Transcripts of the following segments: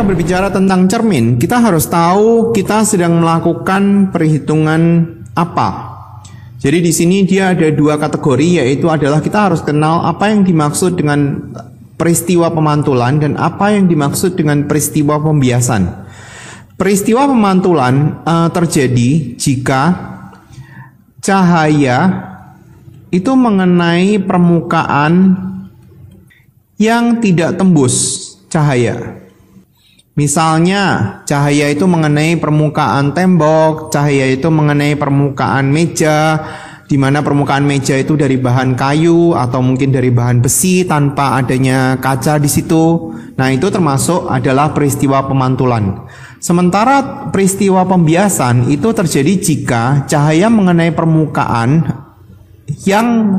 berbicara tentang cermin, kita harus tahu kita sedang melakukan perhitungan apa. Jadi di sini dia ada dua kategori, yaitu adalah kita harus kenal apa yang dimaksud dengan peristiwa pemantulan dan apa yang dimaksud dengan peristiwa pembiasan. Peristiwa pemantulan terjadi jika cahaya itu mengenai permukaan yang tidak tembus cahaya. Misalnya, cahaya itu mengenai permukaan tembok, cahaya itu mengenai permukaan meja, di mana permukaan meja itu dari bahan kayu atau mungkin dari bahan besi tanpa adanya kaca di situ. Nah, itu termasuk adalah peristiwa pemantulan. Sementara peristiwa pembiasan itu terjadi jika cahaya mengenai permukaan yang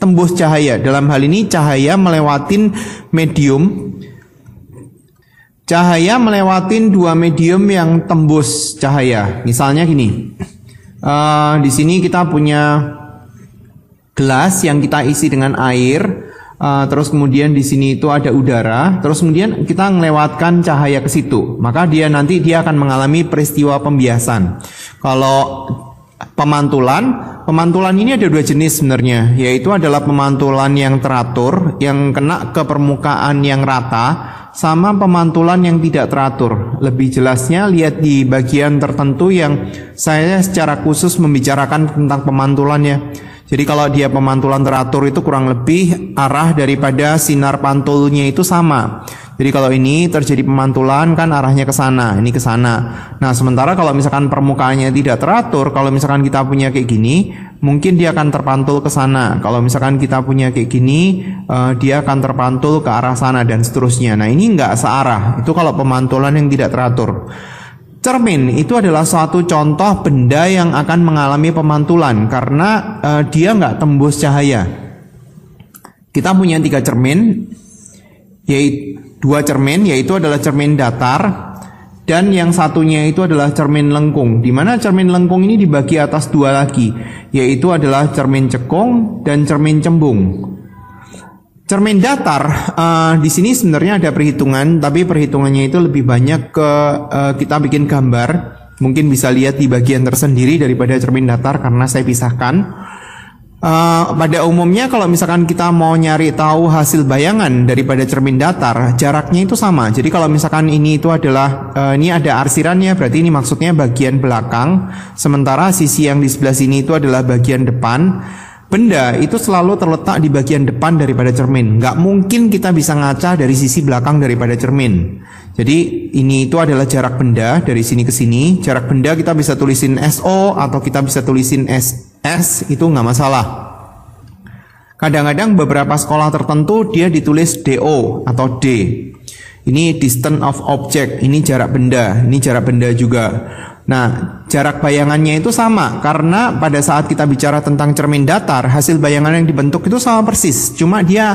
tembus cahaya. Dalam hal ini cahaya melewatin medium. Cahaya melewatin dua medium yang tembus cahaya. Misalnya gini, di sini kita punya gelas yang kita isi dengan air, terus kemudian di sini itu ada udara, terus kemudian kita melewatkan cahaya ke situ, maka dia akan mengalami peristiwa pembiasan. Kalau pemantulan ini ada dua jenis sebenarnya, yaitu adalah pemantulan yang teratur, yang kena ke permukaan yang rata, sama pemantulan yang tidak teratur. Lebih jelasnya lihat di bagian tertentu yang saya secara khusus membicarakan tentang pemantulannya. Jadi kalau dia pemantulan teratur itu kurang lebih arah daripada sinar pantulnya itu sama. Jadi kalau ini terjadi pemantulan kan arahnya ke sana, ini ke sana. Nah, sementara kalau misalkan permukaannya tidak teratur, kalau misalkan kita punya kayak gini, mungkin dia akan terpantul ke sana. Kalau misalkan kita punya kayak gini, dia akan terpantul ke arah sana dan seterusnya. Nah, ini nggak searah. Itu kalau pemantulan yang tidak teratur. Cermin itu adalah suatu contoh benda yang akan mengalami pemantulan karena dia nggak tembus cahaya. Kita punya tiga cermin, yaitu dua cermin, yaitu adalah cermin datar dan yang satunya itu adalah cermin lengkung. Di mana cermin lengkung ini dibagi atas dua lagi, yaitu adalah cermin cekung dan cermin cembung. Cermin datar di sini sebenarnya ada perhitungan, tapi perhitungannya itu lebih banyak ke kita bikin gambar. Mungkin bisa lihat di bagian tersendiri daripada cermin datar karena saya pisahkan. Pada umumnya kalau misalkan kita mau nyari tahu hasil bayangan daripada cermin datar, jaraknya itu sama. Jadi kalau misalkan ini itu adalah ini ada arsirannya, berarti ini maksudnya bagian belakang, sementara sisi yang di sebelah sini itu adalah bagian depan. Benda itu selalu terletak di bagian depan daripada cermin. Nggak mungkin kita bisa ngaca dari sisi belakang daripada cermin. Jadi ini itu adalah jarak benda dari sini ke sini. Jarak benda kita bisa tulisin SO atau kita bisa tulisin SS, itu nggak masalah. Kadang-kadang beberapa sekolah tertentu dia ditulis DO atau D. Ini distance of object, ini jarak benda, ini jarak benda juga. Nah, jarak bayangannya itu sama karena pada saat kita bicara tentang cermin datar, hasil bayangan yang dibentuk itu sama persis. Cuma dia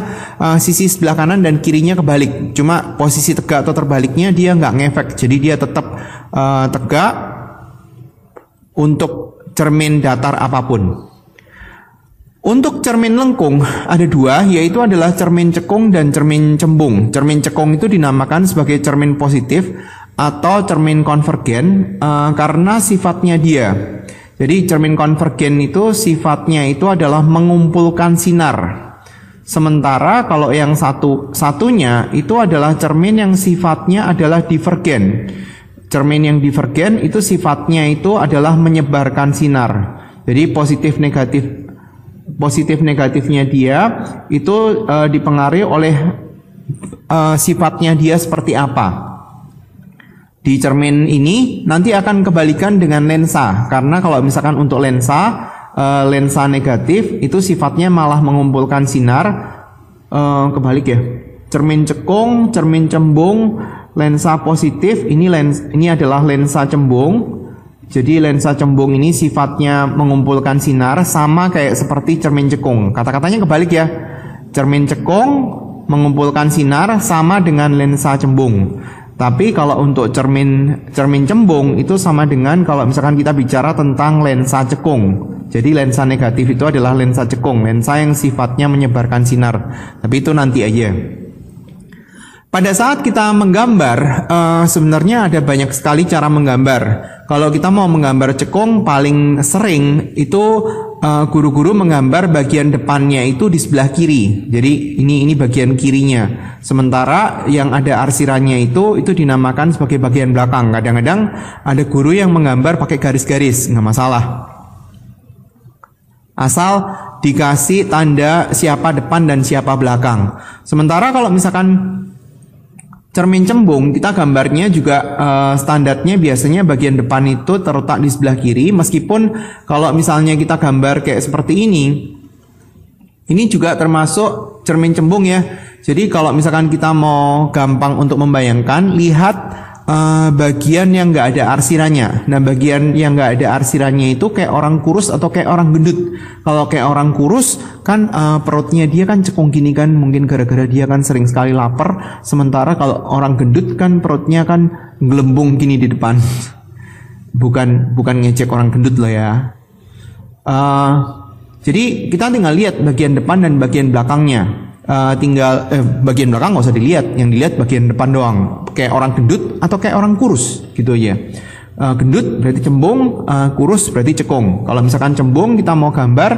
sisi sebelah kanan dan kirinya kebalik. Cuma posisi tegak atau terbaliknya dia nggak ngefek. Jadi dia tetap tegak untuk cermin datar apapun. Untuk cermin lengkung ada dua, yaitu adalah cermin cekung dan cermin cembung. Cermin cekung itu dinamakan sebagai cermin positif atau cermin konvergen karena sifatnya dia. Jadi cermin konvergen itu sifatnya itu adalah mengumpulkan sinar. Sementara kalau yang satunya itu adalah cermin yang sifatnya adalah divergen. Cermin yang divergen itu sifatnya itu adalah menyebarkan sinar. Jadi positif negatifnya dia itu dipengaruhi oleh sifatnya dia seperti apa. Di cermin ini nanti akan kebalikan dengan lensa, karena kalau misalkan untuk lensa negatif itu sifatnya malah mengumpulkan sinar, kebalik ya. Cermin cekung, cermin cembung, lensa positif ini adalah lensa cembung. Jadi lensa cembung ini sifatnya mengumpulkan sinar sama kayak seperti cermin cekung. Kata-katanya kebalik ya. Cermin cekung mengumpulkan sinar sama dengan lensa cembung. Tapi kalau untuk cermin cembung itu sama dengan kalau misalkan kita bicara tentang lensa cekung. Jadi lensa negatif itu adalah lensa cekung, lensa yang sifatnya menyebarkan sinar. Tapi itu nanti aja. Pada saat kita menggambar, sebenarnya ada banyak sekali cara menggambar. Kalau kita mau menggambar cekung, paling sering itu guru-guru menggambar bagian depannya itu di sebelah kiri. Jadi ini bagian kirinya. Sementara yang ada arsirannya itu dinamakan sebagai bagian belakang. Kadang-kadang ada guru yang menggambar pakai garis-garis, nggak masalah. Asal dikasih tanda siapa depan dan siapa belakang. Sementara kalau misalkan cermin cembung, kita gambarnya juga standarnya biasanya bagian depan itu terletak di sebelah kiri. Meskipun kalau misalnya kita gambar kayak seperti ini juga termasuk cermin cembung ya. Jadi kalau misalkan kita mau gampang untuk membayangkan, lihat bagian yang nggak ada arsirannya. Nah, bagian yang nggak ada arsirannya itu kayak orang kurus atau kayak orang gendut. Kalau kayak orang kurus kan perutnya dia kan cekung gini kan, mungkin gara-gara dia kan sering sekali lapar. Sementara kalau orang gendut kan perutnya kan gelembung gini di depan. Bukan ngejek orang gendut loh ya. Jadi kita tinggal lihat bagian depan dan bagian belakangnya. Bagian belakang nggak usah dilihat, yang dilihat bagian depan doang. Kayak orang gendut atau kayak orang kurus gitu aja. Gendut berarti cembung, kurus berarti cekung. Kalau misalkan cembung kita mau gambar,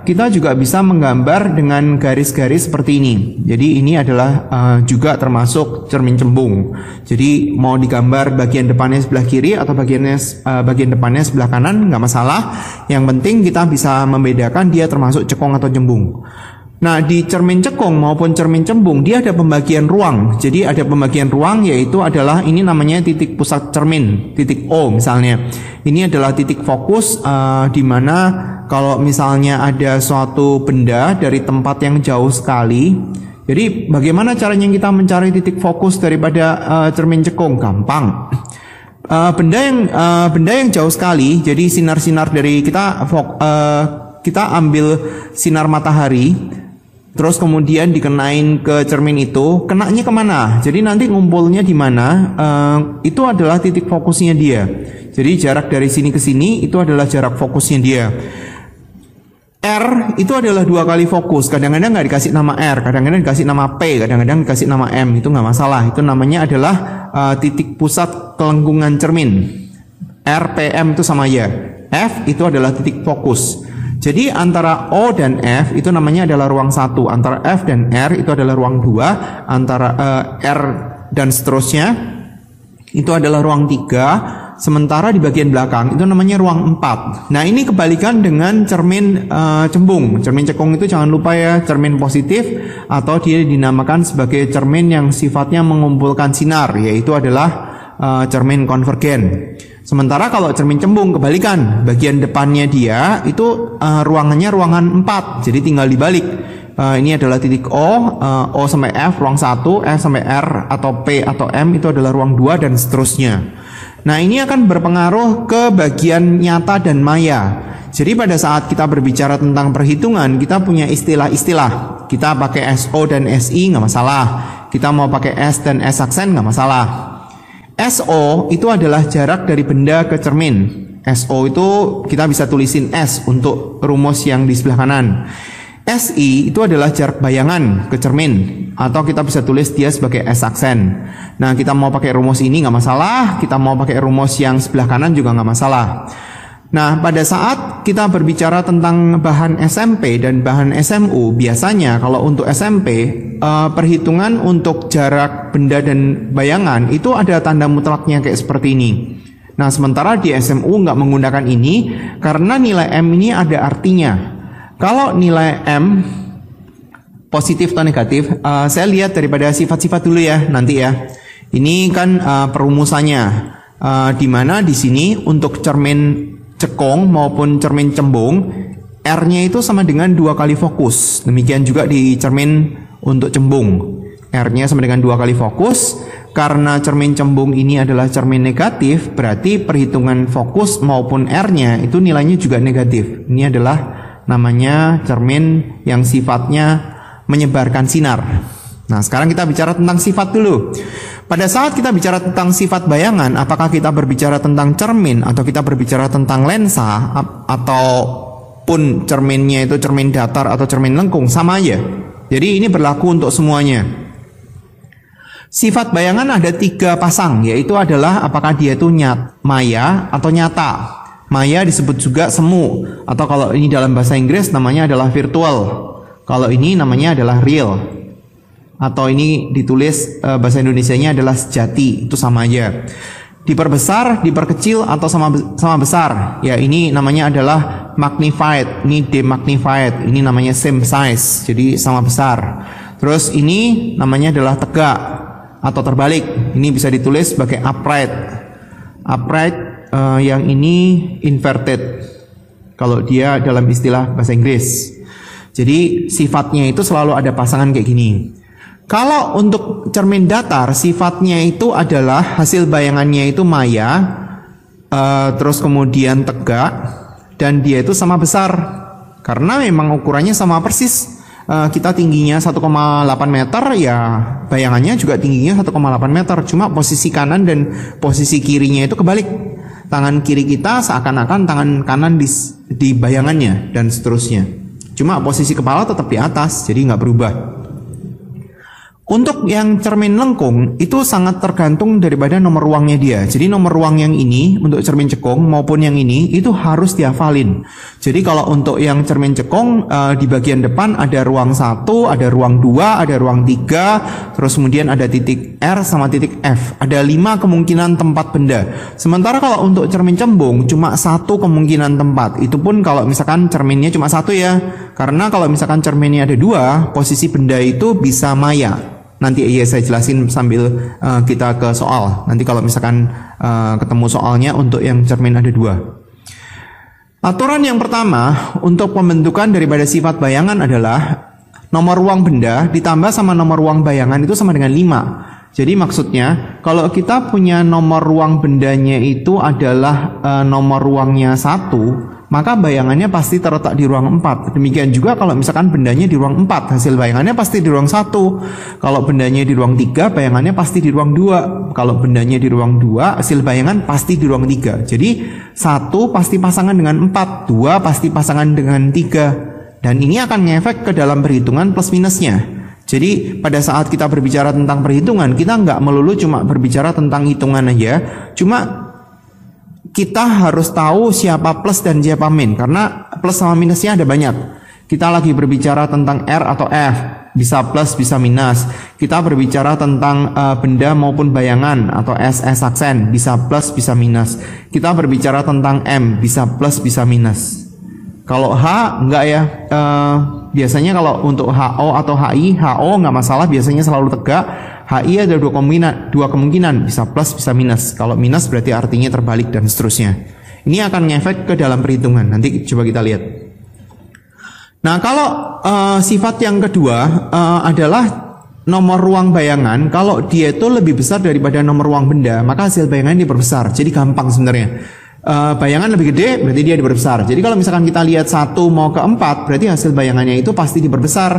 kita juga bisa menggambar dengan garis-garis seperti ini. Jadi ini adalah juga termasuk cermin cembung. Jadi mau digambar bagian depannya sebelah kiri atau bagian depannya sebelah kanan nggak masalah. Yang penting kita bisa membedakan dia termasuk cekung atau cembung. Nah, di cermin cekung maupun cermin cembung dia ada pembagian ruang. Jadi ada pembagian ruang, yaitu adalah ini namanya titik pusat cermin, titik O misalnya. Ini adalah titik fokus di mana kalau misalnya ada suatu benda dari tempat yang jauh sekali. Jadi bagaimana caranya kita mencari titik fokus daripada cermin cekung? Gampang. Benda yang jauh sekali. Jadi sinar-sinar dari kita ambil sinar matahari. Terus kemudian dikenain ke cermin itu, kenanya kemana? Jadi nanti ngumpulnya di mana? Itu adalah titik fokusnya dia. Jadi jarak dari sini ke sini itu adalah jarak fokusnya dia. R itu adalah 2 kali fokus. Kadang-kadang nggak dikasih nama R, kadang-kadang dikasih nama P, kadang-kadang dikasih nama M. Itu nggak masalah. Itu namanya adalah titik pusat kelengkungan cermin. R, P, M itu sama aja. F itu adalah titik fokus. Jadi antara O dan F itu namanya adalah ruang 1, antara F dan R itu adalah ruang 2, antara R dan seterusnya itu adalah ruang 3, sementara di bagian belakang itu namanya ruang 4. Nah, ini kebalikan dengan cermin cembung. Cermin cekung itu jangan lupa ya, cermin positif atau dia dinamakan sebagai cermin yang sifatnya mengumpulkan sinar, yaitu adalah cermin konvergen. Sementara kalau cermin cembung kebalikan, bagian depannya dia itu ruangannya ruangan 4, jadi tinggal dibalik. Ini adalah titik O sampai F ruang 1, F sampai R atau P atau M itu adalah ruang 2 dan seterusnya. Nah, ini akan berpengaruh ke bagian nyata dan maya. Jadi pada saat kita berbicara tentang perhitungan, kita punya istilah-istilah. Kita pakai SO dan SI nggak masalah. Kita mau pakai S dan S aksen nggak masalah. SO itu adalah jarak dari benda ke cermin. SO itu kita bisa tulisin S untuk rumus yang di sebelah kanan. SI itu adalah jarak bayangan ke cermin, atau kita bisa tulis dia sebagai S aksen. Nah, kita mau pakai rumus ini nggak masalah, kita mau pakai rumus yang sebelah kanan juga nggak masalah. Nah, pada saat kita berbicara tentang bahan SMP dan bahan SMU, biasanya kalau untuk SMP, perhitungan untuk jarak benda dan bayangan itu ada tanda mutlaknya kayak seperti ini. Nah, sementara di SMU nggak menggunakan ini karena nilai M ini ada artinya. Kalau nilai M positif atau negatif, saya lihat daripada sifat-sifat dulu ya nanti ya. Ini kan perumusannya, di mana di sini untuk cermin cekung maupun cermin cembung, R-nya itu sama dengan 2 kali fokus. Demikian juga di cermin untuk cembung, R-nya sama dengan 2 kali fokus. Karena cermin cembung ini adalah cermin negatif, berarti perhitungan fokus maupun R-nya itu nilainya juga negatif. Ini adalah namanya cermin yang sifatnya menyebarkan sinar. Nah, sekarang kita bicara tentang sifat dulu. Pada saat kita bicara tentang sifat bayangan, apakah kita berbicara tentang cermin atau kita berbicara tentang lensa, ataupun cerminnya itu cermin datar atau cermin lengkung, sama aja. Jadi ini berlaku untuk semuanya. Sifat bayangan ada 3 pasang, yaitu adalah apakah dia itu maya atau nyata. Maya disebut juga semu, atau kalau ini dalam bahasa Inggris namanya adalah virtual. Kalau ini namanya adalah real. Atau ini ditulis bahasa Indonesianya adalah sejati, itu sama aja. Diperbesar, diperkecil, atau sama besar. Ya, ini namanya adalah magnified, ini demagnified, ini namanya same size, jadi sama besar. Terus ini namanya adalah tegak atau terbalik. Ini bisa ditulis sebagai upright. Upright, yang ini inverted kalau dia dalam istilah bahasa Inggris. Jadi sifatnya itu selalu ada pasangan kayak gini. Kalau untuk cermin datar, sifatnya itu adalah hasil bayangannya itu maya, terus kemudian tegak, dan dia itu sama besar. Karena memang ukurannya sama persis. Kita tingginya 1,8 meter, ya bayangannya juga tingginya 1,8 meter. Cuma posisi kanan dan posisi kirinya itu kebalik. Tangan kiri kita seakan-akan tangan kanan di bayangannya, dan seterusnya. Cuma posisi kepala tetap di atas, jadi nggak berubah. Untuk yang cermin lengkung itu sangat tergantung daripada nomor ruangnya dia. Jadi nomor ruang yang ini untuk cermin cekung maupun yang ini itu harus dihafalin. Jadi kalau untuk yang cermin cekung di bagian depan ada ruang 1, ada ruang 2, ada ruang 3, terus kemudian ada titik R sama titik F. Ada 5 kemungkinan tempat benda. Sementara kalau untuk cermin cembung cuma 1 kemungkinan tempat. Itu pun kalau misalkan cerminnya cuma 1 ya. Karena kalau misalkan cerminnya ada 2, posisi benda itu bisa maya. Nanti ya saya jelasin sambil kita ke soal. Nanti kalau misalkan ketemu soalnya untuk yang cermin ada 2. Aturan yang pertama untuk pembentukan daripada sifat bayangan adalah nomor ruang benda ditambah sama nomor ruang bayangan itu sama dengan 5. Jadi maksudnya kalau kita punya nomor ruang bendanya itu adalah nomor ruangnya 1, maka bayangannya pasti terletak di ruang 4. Demikian juga kalau misalkan bendanya di ruang 4, hasil bayangannya pasti di ruang 1. Kalau bendanya di ruang 3, bayangannya pasti di ruang 2. Kalau bendanya di ruang 2, hasil bayangan pasti di ruang 3. Jadi 1 pasti pasangan dengan 4, 2 pasti pasangan dengan 3. Dan ini akan ngefek ke dalam perhitungan plus minusnya. Jadi pada saat kita berbicara tentang perhitungan, kita nggak melulu cuma berbicara tentang hitungan aja. Cuma kita harus tahu siapa plus dan siapa min, karena plus sama minusnya ada banyak. Kita lagi berbicara tentang R atau F, bisa plus bisa minus. Kita berbicara tentang benda maupun bayangan atau S aksen, bisa plus bisa minus. Kita berbicara tentang M, bisa plus bisa minus. Kalau H enggak ya, biasanya kalau untuk HO atau HI, HO nggak masalah, biasanya selalu tegak. HI ada dua kemungkinan, bisa plus bisa minus. Kalau minus berarti artinya terbalik dan seterusnya. Ini akan ngefek ke dalam perhitungan. Nanti coba kita lihat. Nah kalau sifat yang kedua adalah nomor ruang bayangan. Kalau dia itu lebih besar daripada nomor ruang benda, maka hasil bayangannya diperbesar. Jadi gampang sebenarnya. Bayangan lebih gede berarti dia diperbesar. Jadi kalau misalkan kita lihat 1 mau ke 4, berarti hasil bayangannya itu pasti diperbesar.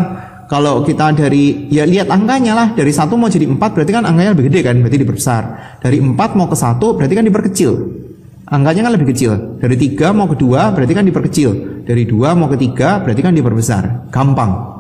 Kalau kita dari, ya lihat angkanya lah, dari 1 mau jadi 4 berarti kan angkanya lebih gede kan, berarti diperbesar. Dari 4 mau ke 1 berarti kan diperkecil, angkanya kan lebih kecil. Dari 3 mau ke 2 berarti kan diperkecil. Dari 2 mau ke 3 berarti kan diperbesar. Gampang.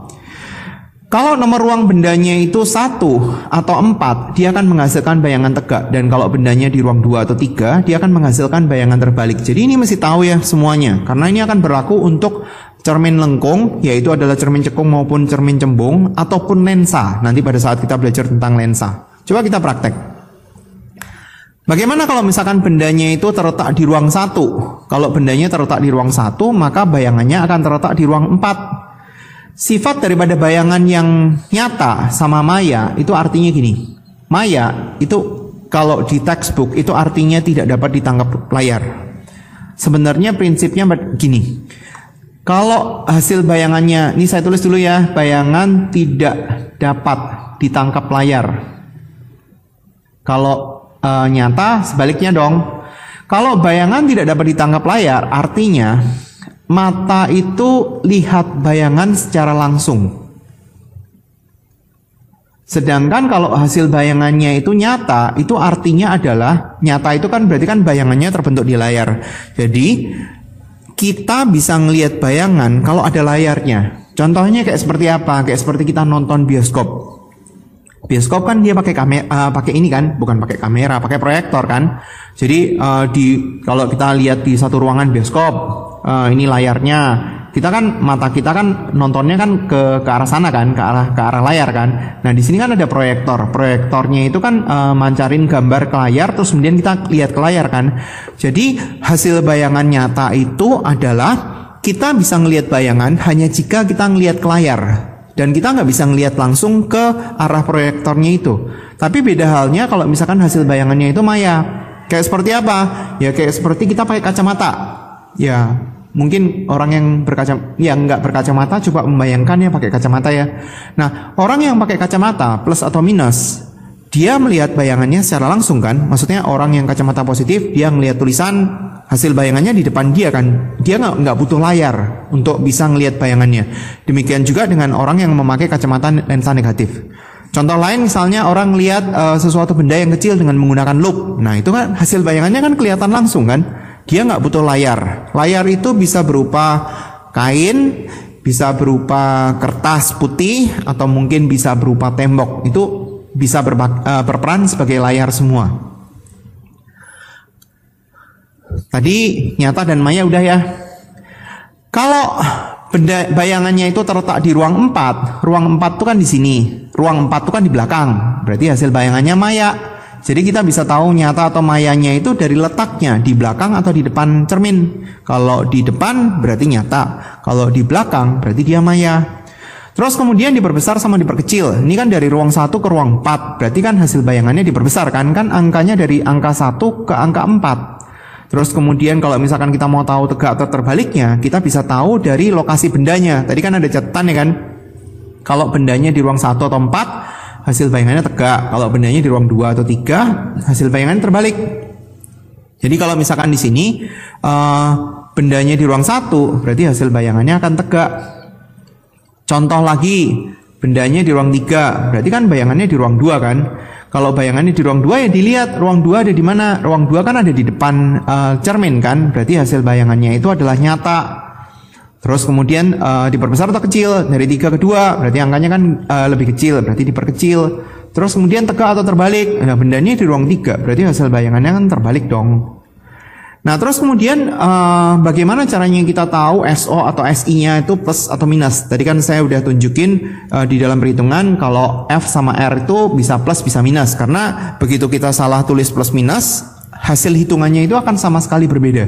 Kalau nomor ruang bendanya itu 1 atau 4, dia akan menghasilkan bayangan tegak. Dan kalau bendanya di ruang 2 atau 3, dia akan menghasilkan bayangan terbalik. Jadi ini mesti tahu ya semuanya, karena ini akan berlaku untuk cermin lengkung, yaitu adalah cermin cekung maupun cermin cembung, ataupun lensa. Nanti pada saat kita belajar tentang lensa. Coba kita praktek. Bagaimana kalau misalkan bendanya itu terletak di ruang 1? Kalau bendanya terletak di ruang 1, maka bayangannya akan terletak di ruang 4. Sifat daripada bayangan yang nyata sama maya itu artinya gini. Maya itu kalau di textbook itu artinya tidak dapat ditangkap layar. Sebenarnya prinsipnya gini. Kalau hasil bayangannya, ini saya tulis dulu ya, bayangan tidak dapat ditangkap layar. Kalau nyata sebaliknya dong. Kalau bayangan tidak dapat ditangkap layar, artinya mata itu lihat bayangan secara langsung. Sedangkan kalau hasil bayangannya itu nyata, itu artinya adalah, nyata itu kan berarti kan bayangannya terbentuk di layar. Jadi kita bisa ngelihat bayangan kalau ada layarnya. Contohnya kayak seperti apa? Kayak seperti kita nonton bioskop. Bioskop kan dia pakai kamera, pakai ini kan, bukan pakai kamera, pakai proyektor kan. Jadi kalau kita lihat di satu ruangan bioskop, ini layarnya, kita kan mata kita kan nontonnya kan ke arah sana kan, ke arah layar kan. Nah di sini kan ada proyektor, proyektornya itu kan mancarin gambar ke layar, terus kemudian kita lihat ke layar kan. Jadi hasil bayangan nyata itu adalah kita bisa ngelihat bayangan hanya jika kita ngelihat ke layar. Dan kita nggak bisa ngelihat langsung ke arah proyektornya itu. Tapi beda halnya kalau misalkan hasil bayangannya itu maya. Kayak seperti apa? Ya kayak seperti kita pakai kacamata. Ya mungkin orang yang nggak berkacamata coba membayangkan ya pakai kacamata ya. Nah orang yang pakai kacamata plus atau minus, dia melihat bayangannya secara langsung kan. Maksudnya orang yang kacamata positif dia melihat tulisan, hasil bayangannya di depan dia kan. Dia nggak butuh layar untuk bisa ngelihat bayangannya. Demikian juga dengan orang yang memakai kacamata lensa negatif. Contoh lain misalnya orang lihat sesuatu benda yang kecil dengan menggunakan loop. Nah itu kan hasil bayangannya kan kelihatan langsung kan. Dia nggak butuh layar. Layar itu bisa berupa kain, bisa berupa kertas putih, atau mungkin bisa berupa tembok. Itu bisa berperan sebagai layar semua. Tadi nyata dan maya udah ya. Kalau benda bayangannya itu terletak di ruang 4 itu kan di sini, ruang 4 itu kan di belakang. Berarti hasil bayangannya maya. Jadi kita bisa tahu nyata atau mayanya itu dari letaknya di belakang atau di depan cermin. Kalau di depan berarti nyata, kalau di belakang berarti dia maya. Terus kemudian diperbesar sama diperkecil. Ini kan dari ruang 1 ke ruang 4. Berarti kan hasil bayangannya diperbesar kan angkanya dari angka 1 ke angka 4. Terus kemudian kalau misalkan kita mau tahu tegak atau terbaliknya, kita bisa tahu dari lokasi bendanya. Tadi kan ada catatan ya kan. Kalau bendanya di ruang 1 atau 4, hasil bayangannya tegak. Kalau bendanya di ruang 2 atau 3, hasil bayangannya terbalik. Jadi kalau misalkan di sini bendanya di ruang 1, berarti hasil bayangannya akan tegak. Contoh lagi, bendanya di ruang 3, berarti kan bayangannya di ruang 2 kan. Kalau bayangannya di ruang 2 ya dilihat ruang 2 ada di mana. Ruang 2 kan ada di depan cermin kan. Berarti hasil bayangannya itu adalah nyata. Terus kemudian diperbesar atau kecil. Dari 3 ke 2 berarti angkanya kan lebih kecil. Berarti diperkecil. Terus kemudian tegak atau terbalik. Nah bendanya di ruang 3. Berarti hasil bayangannya kan terbalik dong. Nah terus kemudian bagaimana caranya kita tahu SO atau SI-nya itu plus atau minus. Tadi kan saya udah tunjukin di dalam perhitungan kalau F sama R itu bisa plus bisa minus. Karena begitu kita salah tulis plus minus, hasil hitungannya itu akan sama sekali berbeda.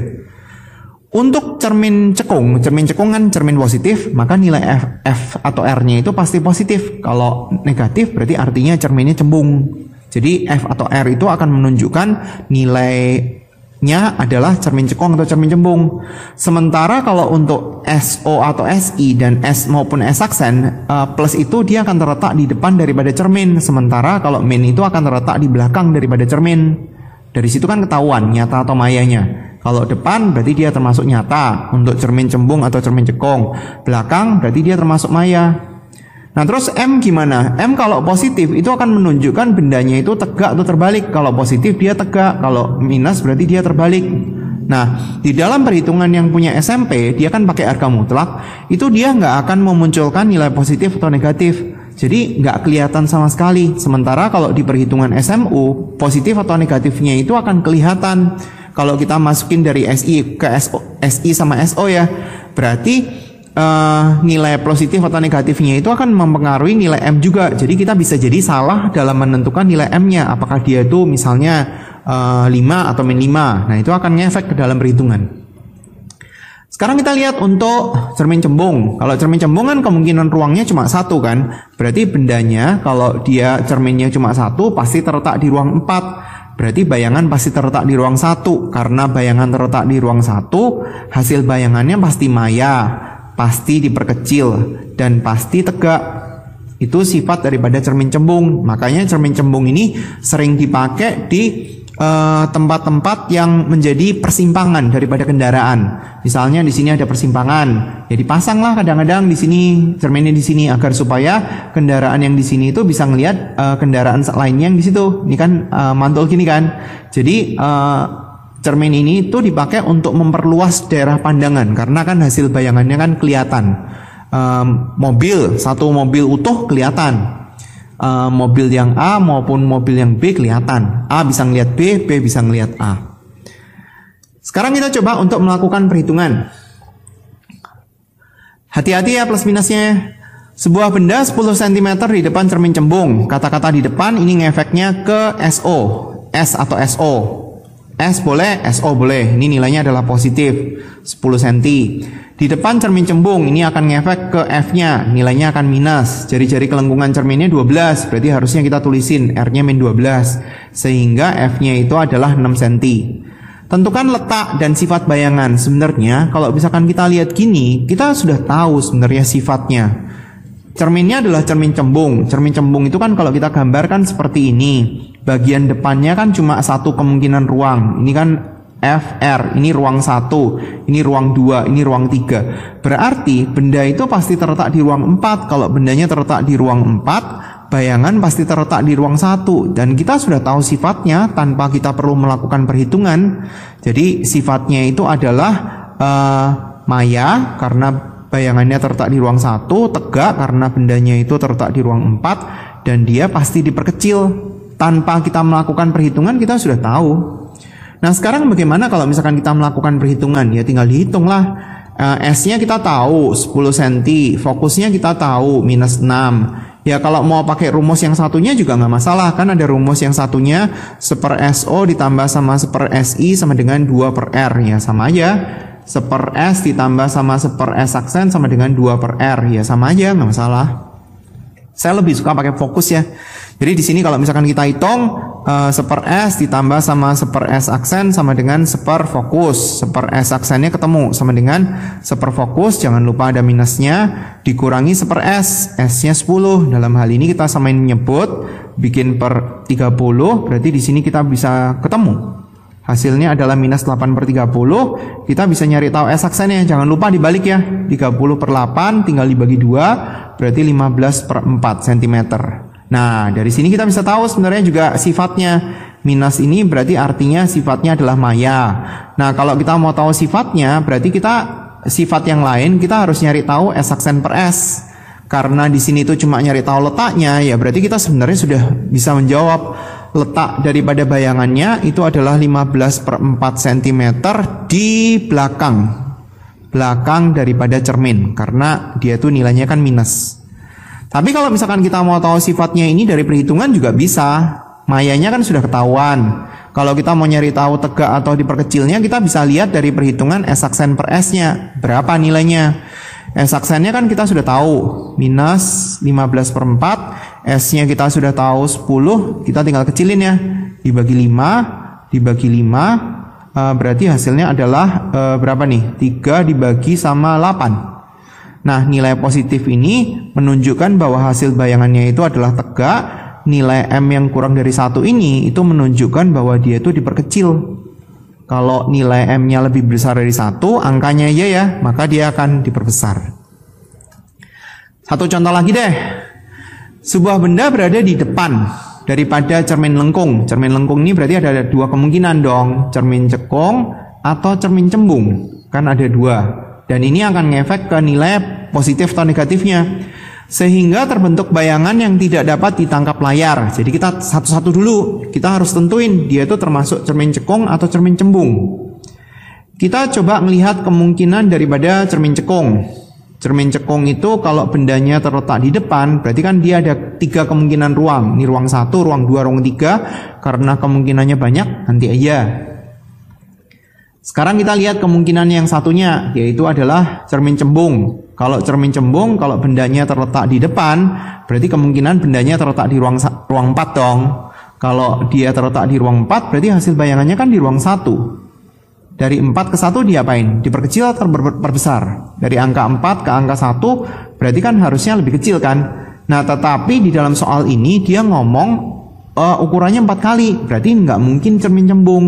Untuk cermin cekung kan cermin positif, maka nilai F atau R-nya itu pasti positif. Kalau negatif berarti artinya cerminnya cembung. Jadi F atau R itu akan menunjukkan nilai adalah cermin cekung atau cermin cembung. Sementara kalau untuk SO atau SI dan S maupun S aksen, plus itu dia akan terletak di depan daripada cermin. Sementara kalau min itu akan terletak di belakang daripada cermin. Dari situ kan ketahuan nyata atau mayanya. Kalau depan berarti dia termasuk nyata untuk cermin cembung atau cermin cekung. Belakang berarti dia termasuk maya. Nah terus M gimana? M kalau positif itu akan menunjukkan bendanya itu tegak atau terbalik. Kalau positif dia tegak, kalau minus berarti dia terbalik. Nah di dalam perhitungan yang punya SMP dia kan pakai harga mutlak. Itu dia nggak akan memunculkan nilai positif atau negatif. Jadi nggak kelihatan sama sekali. Sementara kalau di perhitungan SMU positif atau negatifnya itu akan kelihatan. Kalau kita masukin dari SI ke SI sama SO ya, berarti nilai positif atau negatifnya itu akan mempengaruhi nilai M juga. Jadi kita bisa jadi salah dalam menentukan nilai M-nya. Apakah dia itu misalnya 5 atau min 5. Nah itu akan ngefek ke dalam perhitungan. Sekarang kita lihat untuk cermin cembung. Kalau cermin cembung kan kemungkinan ruangnya cuma 1 kan. Berarti bendanya kalau dia cerminnya cuma 1 pasti terletak di ruang 4. Berarti bayangan pasti terletak di ruang 1. Karena bayangan terletak di ruang 1, hasil bayangannya pasti maya, pasti diperkecil, dan pasti tegak. Itu sifat daripada cermin cembung. Makanya cermin cembung ini sering dipakai di tempat-tempat yang menjadi persimpangan daripada kendaraan. Misalnya di sini ada persimpangan, ya dipasanglah kadang-kadang di sini cerminnya di sini agar supaya kendaraan yang di sini itu bisa ngelihat kendaraan lainnya yang di situ. Ini kan mantul gini kan. Jadi cermin ini tuh dipakai untuk memperluas daerah pandangan karena kan hasil bayangannya kan kelihatan. Satu mobil utuh kelihatan. mobil yang A maupun mobil yang B kelihatan. A bisa ngelihat B, B bisa ngelihat A. Sekarang kita coba untuk melakukan perhitungan. Hati-hati ya plus minusnya. Sebuah benda 10 cm di depan cermin cembung. Kata-kata di depan ini ngefeknya ke SO. S atau SO. S boleh, SO boleh. Ini nilainya adalah positif 10 cm. Di depan cermin cembung ini akan ngefek ke F-nya. Nilainya akan minus. Jari-jari kelengkungan cerminnya 12. Berarti harusnya kita tulisin R-nya min 12. Sehingga F-nya itu adalah 6 cm. Tentukan letak dan sifat bayangan. Sebenarnya kalau misalkan kita lihat gini, kita sudah tahu sebenarnya sifatnya. Cerminnya adalah cermin cembung. Cermin cembung itu kan kalau kita gambarkan seperti ini. Bagian depannya kan cuma satu kemungkinan ruang. Ini kan FR, ini ruang 1, ini ruang 2, ini ruang 3. Berarti benda itu pasti terletak di ruang 4. Kalau bendanya terletak di ruang 4, bayangan pasti terletak di ruang 1. Dan kita sudah tahu sifatnya tanpa kita perlu melakukan perhitungan. Jadi sifatnya itu adalah maya karena bayangannya terletak di ruang 1, tegak karena bendanya itu terletak di ruang 4, dan dia pasti diperkecil. Tanpa kita melakukan perhitungan kita sudah tahu. Nah sekarang bagaimana kalau misalkan kita melakukan perhitungan? Ya tinggal dihitung lah. S-nya kita tahu 10 cm, fokusnya kita tahu minus 6. Ya kalau mau pakai rumus yang satunya juga nggak masalah. Kan ada rumus yang satunya 1/SO ditambah sama 1/SI sama dengan 2/R. Ya sama aja. 1/S ditambah sama 1/S aksen sama dengan 2/R. Ya sama aja, nggak masalah. Saya lebih suka pakai fokus ya. Jadi di sini kalau misalkan kita hitung 1/S ditambah sama 1/S aksen sama dengan 1/fokus. 1/S aksennya ketemu sama dengan 1/fokus. Jangan lupa ada minusnya. Dikurangi 1/S. S-nya 10. Dalam hal ini kita samain menyebut. Bikin per 30. Berarti di sini kita bisa ketemu. Hasilnya adalah minus 8/30. Kita bisa nyari tahu S aksennya. Jangan lupa dibalik ya. 30/8 tinggal dibagi 2. Berarti 15/4 cm. Nah, dari sini kita bisa tahu sebenarnya juga sifatnya. Minus ini berarti artinya sifatnya adalah maya. Nah, kalau kita mau tahu sifatnya, berarti kita sifat yang lain kita harus nyari tahu S aksen per S. Karena di sini itu cuma nyari tahu letaknya, ya berarti kita sebenarnya sudah bisa menjawab letak daripada bayangannya itu adalah 15/4 cm di belakang daripada cermin. Karena dia tuh nilainya kan minus. Tapi kalau misalkan kita mau tahu sifatnya ini dari perhitungan juga bisa. Mayanya kan sudah ketahuan. Kalau kita mau nyari tahu tegak atau diperkecilnya, kita bisa lihat dari perhitungan S aksen per S-nya. Berapa nilainya? S aksennya kan kita sudah tahu. Minus 15/4. S-nya kita sudah tahu 10. Kita tinggal kecilin ya. Dibagi 5. Dibagi 5. Berarti hasilnya adalah berapa nih? 3 dibagi sama 8. Nah, nilai positif ini menunjukkan bahwa hasil bayangannya itu adalah tegak. Nilai M yang kurang dari 1 ini itu menunjukkan bahwa dia itu diperkecil. Kalau nilai M-nya lebih besar dari 1, angkanya aja ya, maka dia akan diperbesar. Satu contoh lagi deh. Sebuah benda berada di depan daripada cermin lengkung. Cermin lengkung ini berarti ada dua kemungkinan dong. Cermin cekung atau cermin cembung. Kan ada dua. Dan ini akan ngefek ke nilai positif atau negatifnya. Sehingga terbentuk bayangan yang tidak dapat ditangkap layar. Jadi kita satu-satu dulu. Kita harus tentuin dia itu termasuk cermin cekung atau cermin cembung. Kita coba melihat kemungkinan daripada cermin cekung. Cermin cekung itu kalau bendanya terletak di depan, berarti kan dia ada 3 kemungkinan ruang. Ini ruang 1, ruang 2, ruang 3. Karena kemungkinannya banyak, nanti aja. Sekarang kita lihat kemungkinan yang satunya, yaitu adalah cermin cembung. Kalau cermin cembung, kalau bendanya terletak di depan, berarti kemungkinan bendanya terletak di ruang 4 dong. Kalau dia terletak di ruang 4, berarti hasil bayangannya kan di ruang 1. Dari 4 ke 1 diapain? Diperkecil atau diperbesar? Dari angka 4 ke angka 1, berarti kan harusnya lebih kecil kan? Nah, tetapi di dalam soal ini dia ngomong ukurannya 4 kali, berarti nggak mungkin cermin cembung.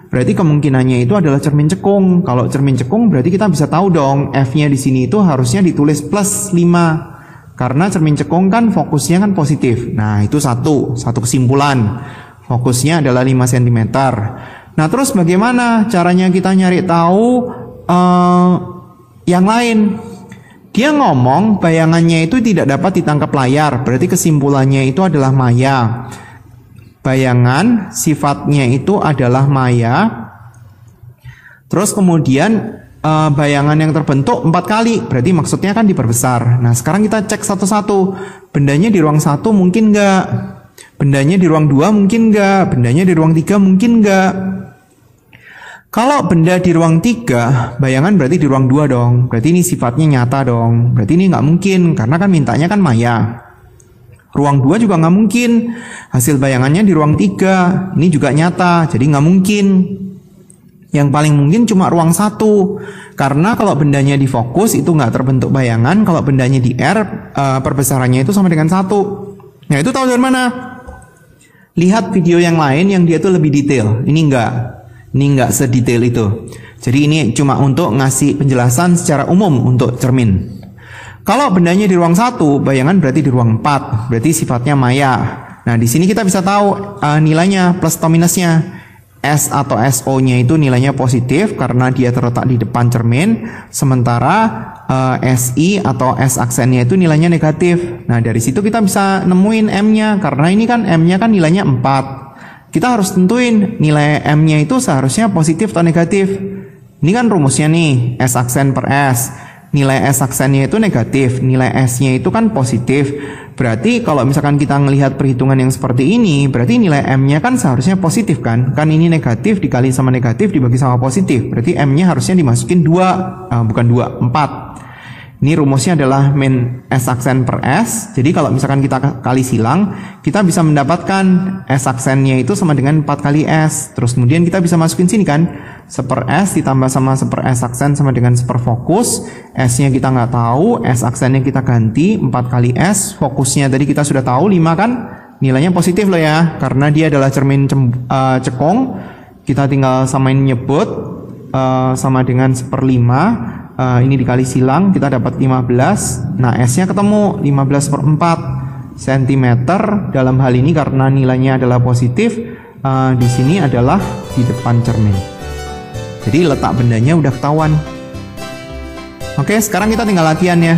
Berarti kemungkinannya itu adalah cermin cekung. Kalau cermin cekung berarti kita bisa tahu dong F-nya di sini itu harusnya ditulis plus 5. Karena cermin cekung kan fokusnya kan positif. Nah, itu satu kesimpulan. Fokusnya adalah 5 cm. Nah, terus bagaimana caranya kita nyari tahu yang lain? Dia ngomong bayangannya itu tidak dapat ditangkap layar, berarti kesimpulannya itu adalah maya. Bayangan sifatnya itu adalah maya. Terus kemudian bayangan yang terbentuk 4 kali, berarti maksudnya kan diperbesar. Nah sekarang kita cek satu-satu. Bendanya di ruang 1 mungkin nggak? Bendanya di ruang 2 mungkin nggak? Bendanya di ruang 3 mungkin nggak? Kalau benda di ruang 3, bayangan berarti di ruang 2 dong. Berarti ini sifatnya nyata dong. Berarti ini nggak mungkin, karena kan mintanya kan maya. Ruang 2 juga nggak mungkin. Hasil bayangannya di ruang 3. Ini juga nyata, jadi nggak mungkin. Yang paling mungkin cuma ruang 1. Karena kalau bendanya di fokus itu nggak terbentuk bayangan. Kalau bendanya di R, perbesarannya itu sama dengan 1. Nah itu tahu dari mana? Lihat video yang lain yang dia tuh lebih detail. Ini nggak sedetail itu. Jadi ini cuma untuk ngasih penjelasan secara umum untuk cermin. Kalau bendanya di ruang 1, bayangan berarti di ruang 4. Berarti sifatnya maya. Nah di sini kita bisa tahu nilainya plus atau minusnya. S atau SO-nya itu nilainya positif karena dia terletak di depan cermin, sementara SI atau S aksennya itu nilainya negatif. Nah dari situ kita bisa nemuin M-nya, karena ini kan M-nya kan nilainya 4. Kita harus tentuin nilai M-nya itu seharusnya positif atau negatif. Ini kan rumusnya nih, S aksen per S. Nilai S aksennya itu negatif, nilai S-nya itu kan positif. Berarti kalau misalkan kita melihat perhitungan yang seperti ini, berarti nilai M-nya kan seharusnya positif kan? Kan ini negatif dikali sama negatif dibagi sama positif. Berarti M-nya harusnya dimasukin 2, bukan 2, 4. Ini rumusnya adalah min S aksen per S. Jadi kalau misalkan kita kali silang, kita bisa mendapatkan S aksennya itu sama dengan 4 kali S. Terus kemudian kita bisa masukin sini kan, seper S ditambah sama seper S aksen sama dengan seper fokus. S-nya kita nggak tahu, S aksennya kita ganti 4 kali S. Fokusnya tadi kita sudah tahu 5 kan, nilainya positif loh ya, karena dia adalah cermin cekung. Kita tinggal samain nyebut sama dengan seper 5. Ini dikali silang kita dapat 15. Nah S-nya ketemu 15 per 4 cm. Dalam hal ini karena nilainya adalah positif, di sini adalah di depan cermin. Jadi letak bendanya udah ketahuan. Oke, sekarang kita tinggal latihan ya.